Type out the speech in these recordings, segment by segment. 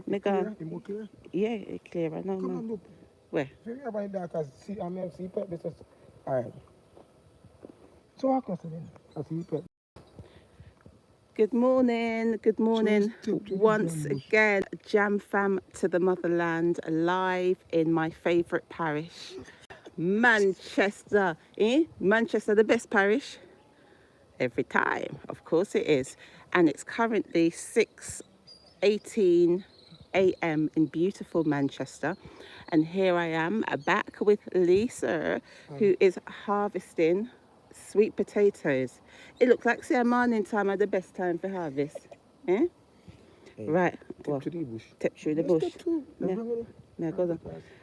Me gone. Yeah, it clear. I know, Come man. on, look. Where? Very about that, cause see, see pet business. Alright. So I can then. I see pet. Good morning. Good morning. So it's Once again, Jam Fam to the motherland, live in my favourite parish, Manchester. Manchester, the best parish. Every time, of course it is. And it's currently 6:18 a.m. in beautiful Manchester. And here I am back with Lisa, who is harvesting sweet potatoes. It looks like say morning time are the best time for harvest. Eh? Hey, Right. Well, to the bush. Tip through the bush. Yeah. Yeah, go on.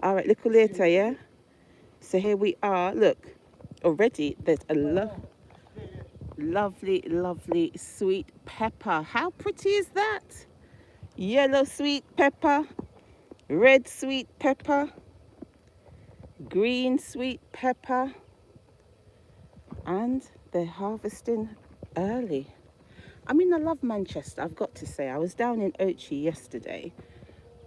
All right, little later, yeah? So here we are. Look, already there's a lovely, lovely sweet pepper. How pretty is that? Yellow sweet pepper, red sweet pepper, green sweet pepper, and they're harvesting early. I mean, I love Manchester, I've got to say. I was down in Ochi yesterday,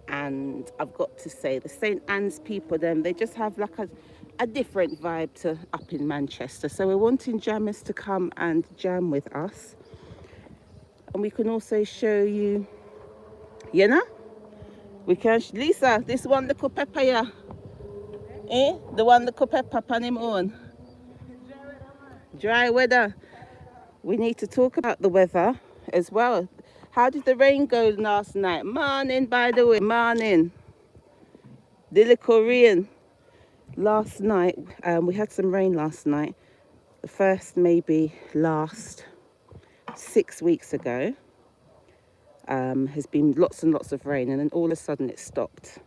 and I've got to say, the St. Anne's people, they just have like a different vibe to up in Manchester. So we're wanting jammers to come and jam with us. And we can also show you, you know, we can, Lisa, this one little pepper here. The one little pepper on him own. Dry weather. We need to talk about the weather as well. How did the rain go last night? Morning, by the way, morning. The little rain. Last night, we had some rain last night. The first maybe last 6 weeks ago. Has been lots and lots of rain, and then all of a sudden it stopped.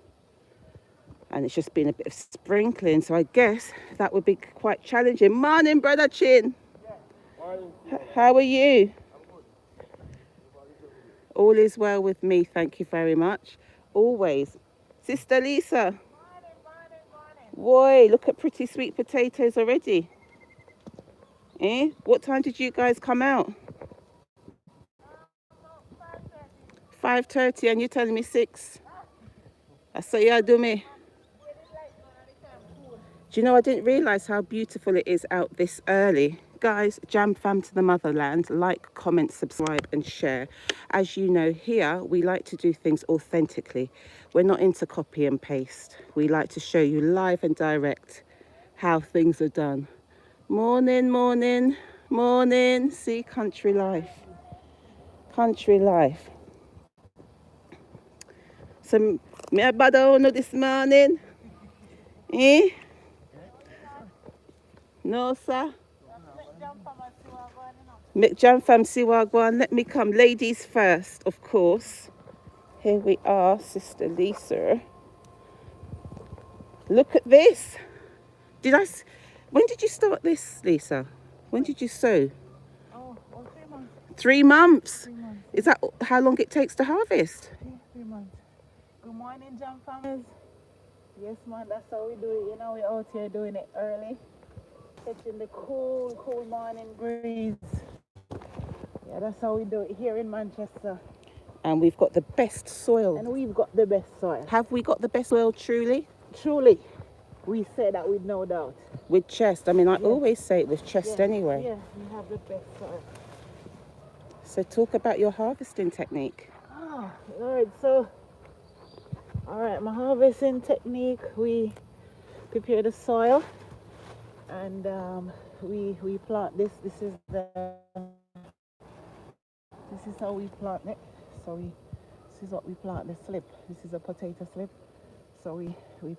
And it's just been a bit of sprinkling, so I guess that would be quite challenging. Morning, Brother Chin. How are you? All is well with me, thank you very much. Always. Sister Lisa. Boy, look at pretty sweet potatoes already. What time did you guys come out? 5:30, and you're telling me 6? I say, yeah, do me. Do you know, I didn't realise how beautiful it is out this early. Guys, Jam Fam to the motherland, like, comment, subscribe and share. As you know, here we like to do things authentically. We're not into copy and paste. We like to show you live and direct how things are done. Morning, morning, morning. See, country life. Country life. So, me a bad owner this morning? No, sir. Jam Fam Siwagwan, let me come. Ladies first, of course. Here we are, Sister Lisa. Look at this. When did you start this, Lisa? When did you sow? 3 months. 3 months? 3 months. Is that how long it takes to harvest? 3 months. Good morning, Jam Farmers. Yes, man, that's how we do it. You know, we're out here doing it early. Catching the cool, cool morning breeze. Yeah, that's how we do it here in Manchester. And we've got the best soil. And we've got the best soil. Have we got the best soil, truly? Truly. We say that with no doubt. With chest. I mean, I always say it with chest anyway. Yeah, we have the best soil. So talk about your harvesting technique. All right, my harvesting technique, we prepare the soil and we plant this. This is how we plant it. This is what we plant, the slip. This is a potato slip. So we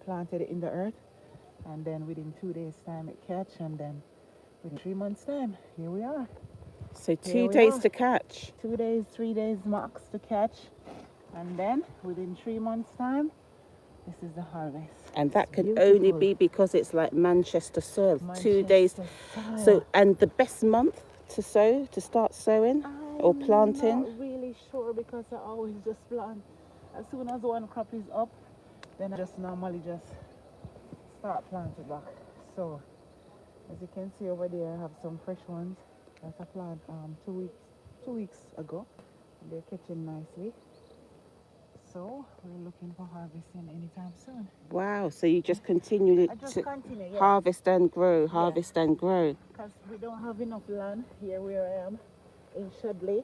planted it in the earth, and then within 2 days time it catch, and then within 3 months time, here we are. So 2 days to catch? 2 days, 3 days max to catch. And then within 3 months time, this is the harvest. And that can only be because it's like Manchester soil. 2 days. Soil. So, and the best month to sow, to start sowing or planting? I'm not really sure, because I always just plant. As soon as one crop is up, then I just normally just start planting back. So, as you can see over there, I have some fresh ones that I planted 2 weeks ago. And they're catching nicely. so we're looking for harvesting anytime soon. Wow. So you just continue I just to continue, yeah, harvest and grow, harvest and grow. because we don't have enough land here where I am in Shudley,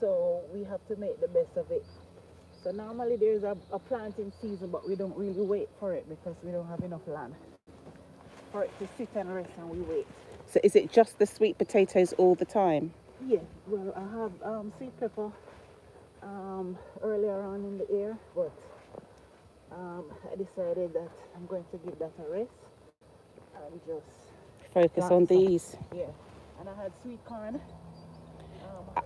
so we have to make the best of it. So normally there's a planting season, but we don't really wait for it because we don't have enough land for it to sit and rest, and we wait. So is it just the sweet potatoes all the time? Yeah, well, I have sweet pepper earlier on in the year, but I decided that I'm going to give that a rest and just Focus on plant some. these. Yeah, and I had sweet corn.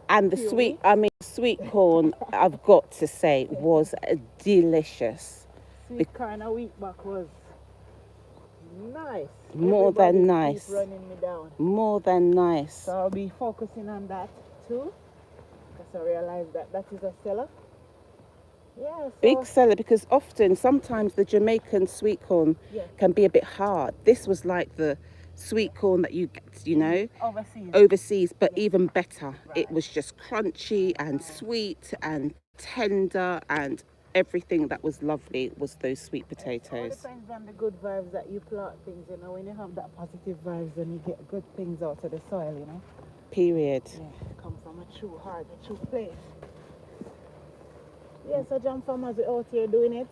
And the puree. sweet, I mean, sweet corn, I've got to say, was delicious. Sweet corn a week back was nice. More than Everybody nice. keep running me down. More than nice. So I'll be focusing on that too, because I realized that that is a seller. Yeah, so Big seller, because sometimes the Jamaican sweet corn yeah, can be a bit hard. This was like the sweet corn that you get, overseas. overseas, but even better. It was just crunchy and sweet and tender, and everything that was lovely was those sweet It all potatoes. depends on the good vibes that you plant things, you know. When you have that positive vibes, then you get good things out of the soil, you know. Period. Yeah, it comes from a true heart, a true place. Yeah, so Jam Farmers, we're out here doing it.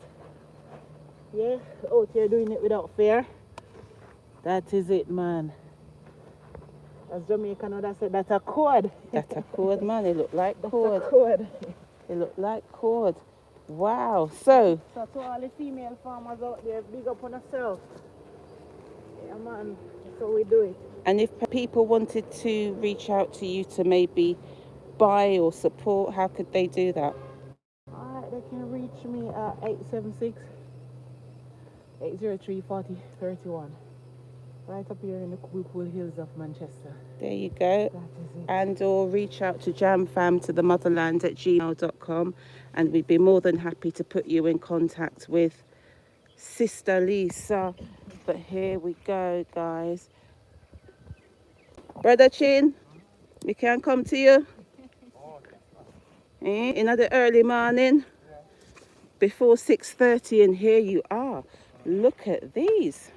Yeah, we're out here doing it without fear. That is it, man. As Jamaican know, that said, that's a cord. That's a cord, man. It looked like That's cord. a cord. It looked like cord. Wow. So, So to all the female farmers out there, big up on yourself. Yeah, man. That's how we do it. and if people wanted to reach out to you to maybe buy or support, how could they do that? Alright, they can reach me at 876 803 4031. Right up here in the cool hills of Manchester. There you go. That is it. And or reach out to jamfam to the motherland at gmail.com, and we'd be more than happy to put you in contact with Sister Lisa. But here we go, guys. Brother Chin, we can come to you in the early morning before 6:30, and here you are. Look at these.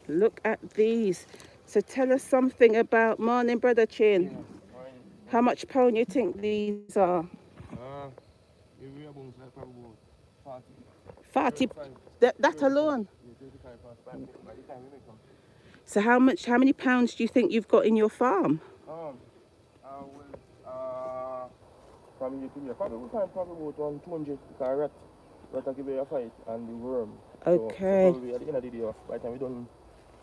Look at these. So tell us something about morning, Brother Chin. How much pound you think these are? Every album's like probably about 40. 35. That alone. Yeah, 35 pounds by the time we make them. So how many pounds do you think you've got in your farm? From year to year, probably we find probably about 200 because rat give you a fight and the worm. Okay. So probably at the end of the day, by the time we don't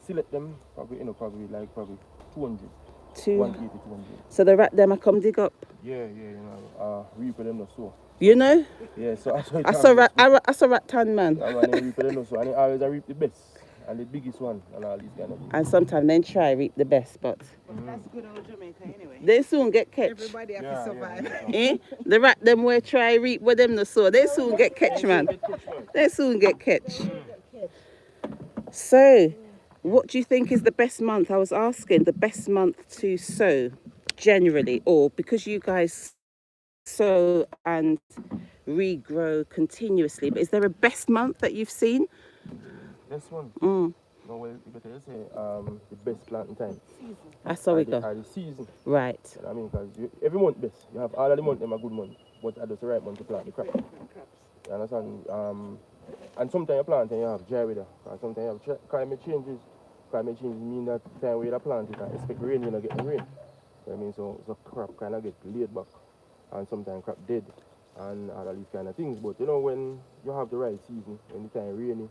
select them, probably 200. Two. 180, 200. So the rat them I come dig up. Yeah, reap them no so. You know? Yeah, so I saw rat tan man. I want to reap them no so, and I always reap the best and the biggest one and all these kind of things. And sometimes then try reap the best, but That's good old Jamaica anyway. they soon get catch. Everybody have Yeah, to survive. Eh? The rat them where try reap with them no so they soon get catch, man. They soon get catch. So, what do you think is the best month? I was asking the best month to sow generally, or because you guys sow and regrow continuously, but is there a best month that you've seen? This one. Mm. No, well, you better say the best planting time. That's how we go. Are the season. Right. You know what I mean? Because every month best. You have all of the month, them a good month. But that's the right month to plant the crop. You understand? And sometimes you plant and you have dry weather. And sometimes you have climate changes. Climate change means that time where you plant it and expect rain, you don't get the rain. You know what I mean? So crop kind of get laid back. And sometimes crop dead. And all of these kind of things. But you know, when you have the right season, when the time rainy,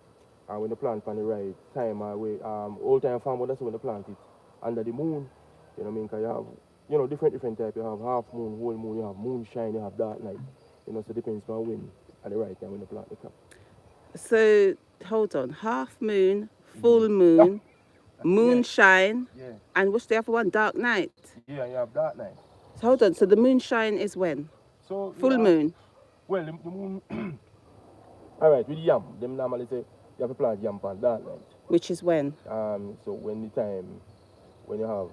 and when you plant on the right time, old time farmer, that's when you plant it under the moon. You know what I mean? Because you have, different type. You have half moon, whole moon, you have moonshine, you have dark night. You know, so it depends on when at the right time when you plant the crop. So, hold on. Half moon, full moon, moonshine, Yeah. and what's the other one? Dark night. Yeah, you have dark night. So hold on. So the moonshine is when? So Full moon. Well, the moon. All right, with yam, them normally say you have to plant yam on dark night. Which is when? So when you have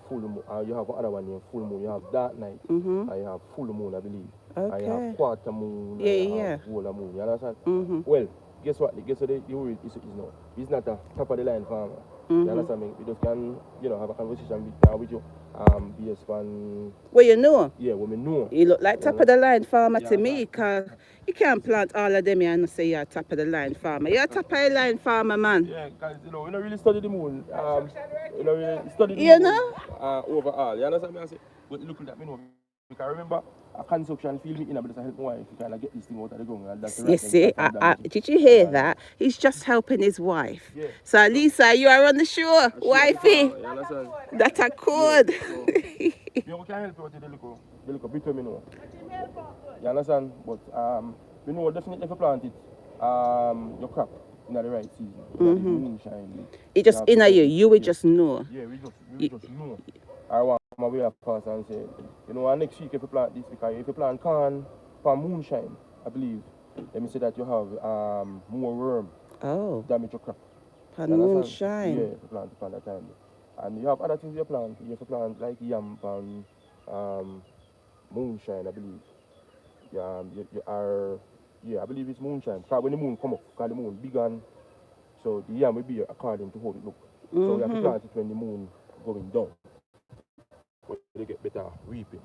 full moon, you have another one named full moon. You have dark night, and you have full moon, I believe. And you Okay. have quarter moon, Yeah, and you yeah. have whole moon. You understand? Mm-hmm. Well, guess what? Guess what the word is now? He's not a top of the line farmer. You Mm-hmm. understand me? We just can, have a conversation with you. Based on, Well, you know, yeah, what we know. you look like You top of the line farmer Yeah, to me, cause you can't plant all of them here and say you're top of the line farmer. You're top of the line farmer, man. Yeah, because we don't really study the moon. We don't really study the You moon know? overall. You understand me? I say, but looking at me now, because remember, a construction field me in, but I help my wife to kind of get this thing out of the ground, and that's the You right see, time to damage it. did you hear that? He's just helping his wife. Yeah. So, Lisa, you are on the shore, wifey. You understand? That a code. Yeah, so, we can help you with the little bit of me know. You understand? But we know definitely if you plant it, your crop in the right season. Moonshine. It just inner you will just know. Yeah, we just know. I want my way of pass and say, next week if you plant this, because if you plant corn for moonshine, I believe, let me say that you have more worm Oh, damage your crop. pan You understand? moonshine. Yeah, if you plant it on that time. And you have other things you plant. You have to plant like yam and moonshine, I believe. I believe it's moonshine. Because when the moon come up, because the moon big and so the yam will be according to how it look. So you have to plant it when the moon going down. But they get better reaping.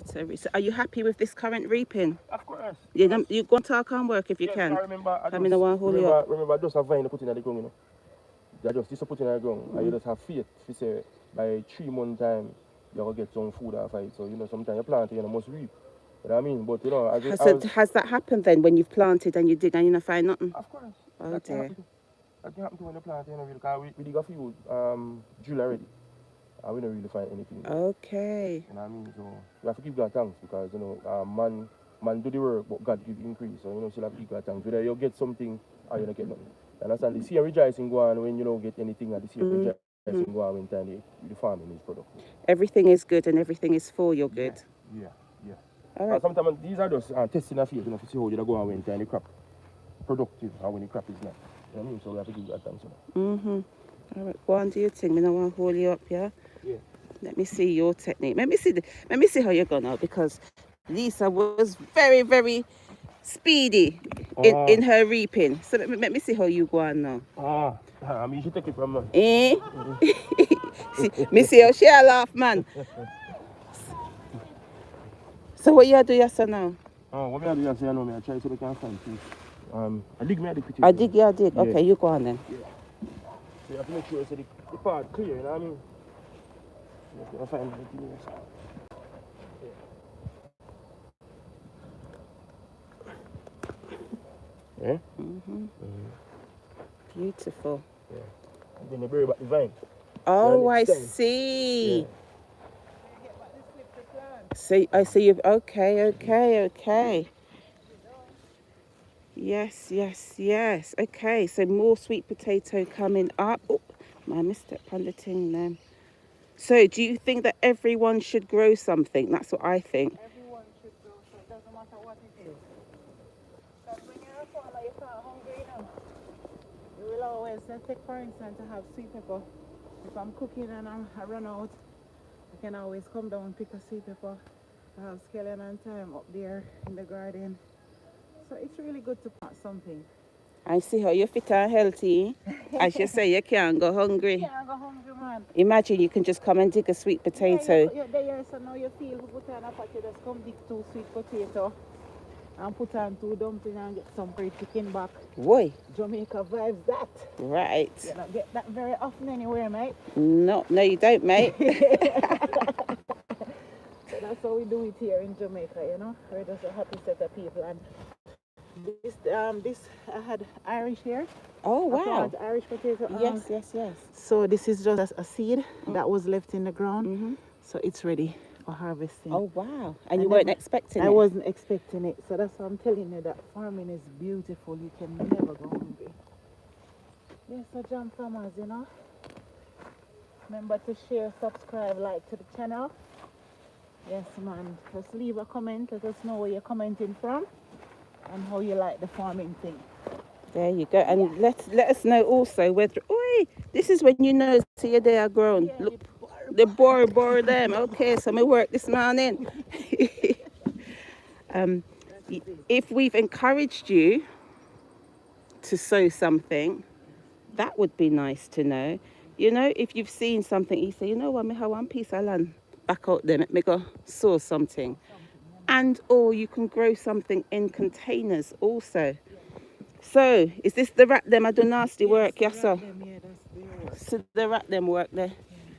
So are you happy with this current reaping? Of course. You go and talk and work if you can. I remember, remember just a vine put in the ground, They just put in the ground. And you just have faith to say by 3 months time you're going to get some food out of it. So, sometimes you plant it, you must reap. You know what I mean? But, has that happened then when you've planted and you dig and you don't find nothing? Of course. Oh, that dear. That can happen to when you plant, because we dig a field drill already. And we don't really find anything. Okay. You know what I mean? So we have to give God thanks because, man do the work, but God give increase. So, still have to give God thanks. Whether you get something or you don't get nothing. You understand? The same rejoicing go on when you don't get anything, and the same rejoicing go on when time the farming is productive. Everything is good and everything is for your good. Yeah. All right. Sometimes these are just testing a field, to see how you go on when time the crop productive and when the crop is not. You know what I mean? So we have to give God thanks. All right, go on, do your thing. I don't want to hold you up, yeah? Yeah. Let me see your technique. Let me see how you're going now, because Lisa was very, very speedy in her reaping. So let me see how you go on now. I mean, you should take it from me. Eh? Me see how she laugh, man. So what you do yourself now? What I do yesterday, I try so we can find things. I dig me at the picture. I dig. Yeah. Okay, you go on then. Yeah. So you have to make sure so the part clear, you know what I mean? You have to find anything else. Yeah. Beautiful. Yeah. And then you bury back the vine. Oh, Yeah, I extend. see. Yeah. So I see you've okay. Yes. Okay, so more sweet potato coming up. Oh, I missed it on the thing then. So do you think that everyone should grow something? That's what I think. Everyone should go, so it doesn't matter what it is. Because when you're a farmer, you're not hungry enough. You will always, let's take for instance, to have sweet pepper. If I'm cooking and I run out, I can always come down and pick a sweet pepper. I have scallion and thyme up there in the garden. So it's really good to plant something. I see how you're fit and healthy. As you say, you can't go hungry. Yeah, I go hungry, man. Imagine you can just come and dig a sweet potato. Yeah, you're there, so now you feel who put on a pot, you just come dig 2 sweet potato and put on 2 dumplings and get some fried chicken back. Boy, Jamaica vibes that. right. You don't get that very often anywhere, mate. No, you don't, mate. So that's how we do it here in Jamaica, We're just a happy set of people. And this I had Irish here. Oh, I wow. plant Irish potato. Yes. So this is just a seed that was left in the ground. So it's ready for harvesting. Oh, wow. And you weren't expecting it? I wasn't expecting it. So that's why I'm telling you that farming is beautiful. You can never go hungry. Yes, so Jam Farmers, Remember to share, subscribe, like to the channel. Yes, man. Just leave a comment. Let us know where you're commenting from and how you like the farming thing. There you go. And let us know also whether... Oi, this is when you know see they are grown. Yeah, Look, the bore them. Okay, so me work this morning. If we've encouraged you to sow something, that would be nice to know. You know, if you've seen something, you say, you know what, me have one piece of land back out there, me go sow something. And or you can grow something in containers also. So, is this the rat them I do nasty work, yes sir? Yeah, that's the work. So the rat them work there.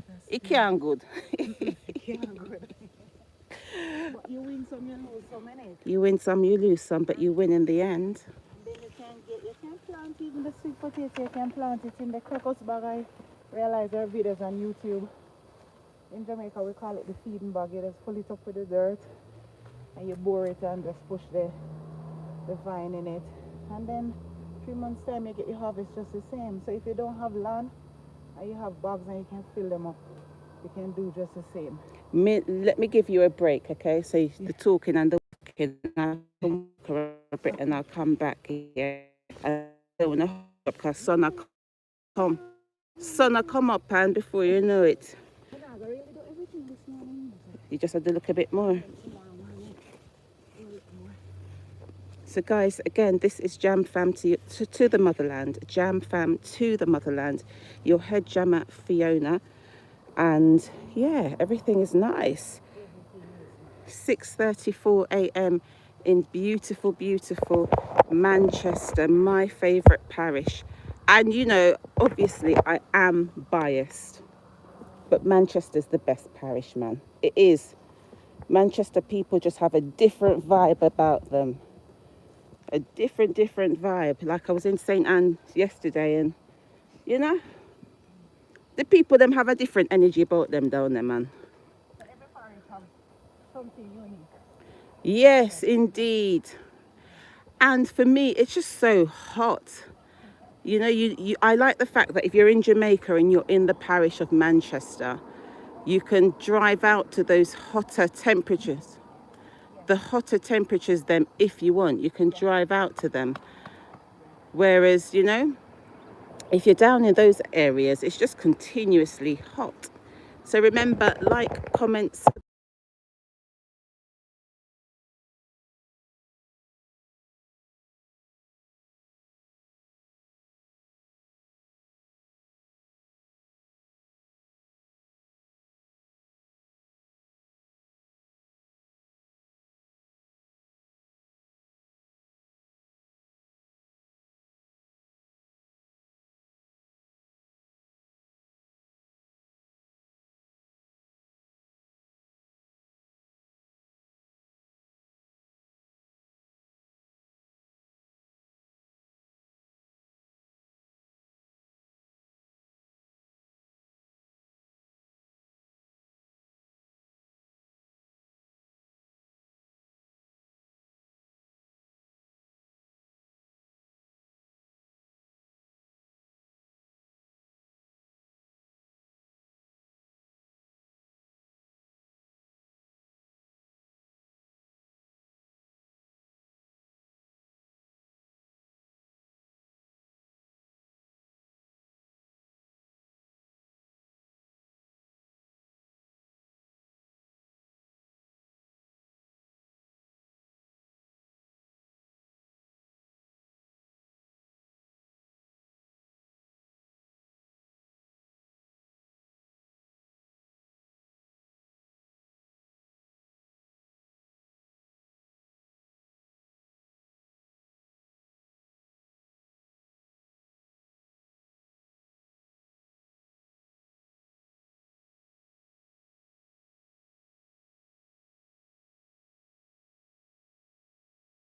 That's It can't good. good. But you win some, you lose some, innit? You win some, you lose some, but you win in the end. Then you can plant even the sweet potato, you can plant it in the crocus bag. I realize there are videos on YouTube. In Jamaica we call it the feeding bag. You just pull it up with the dirt and you bore it and just push the vine in it. And then 3 months time you get your harvest just the same. So if you don't have land and you have bags and you can fill them up, you can do just the same. Let me give you a break, okay? So the talking and the walking, I'll come a bit and I'll come back here. I don't want to hop because sun will come up and before you know it, I really do everything this morning. you just have to look a bit more. So guys, again, this is Jam Fam to the motherland. Jam Fam to the motherland. Your head jammer, Fiona. And yeah, everything is nice. 6:34 a.m. in beautiful, beautiful Manchester, my favourite parish. And you know, obviously I am biased, but Manchester's the best parish, man. It is. Manchester people just have a different vibe about them. A different vibe. Like I was in St. Anne yesterday and, you know, the people them have a different energy about them down there, man. Every parish has something unique. Yes, indeed. And for me, it's just so hot. You know, I like the fact that if you're in Jamaica and you're in the parish of Manchester, you can drive out to those hotter temperatures. The hotter temperatures then, if you want, you can drive out to them. Whereas, you know, if you're down in those areas, it's just continuously hot. So remember, like, comment,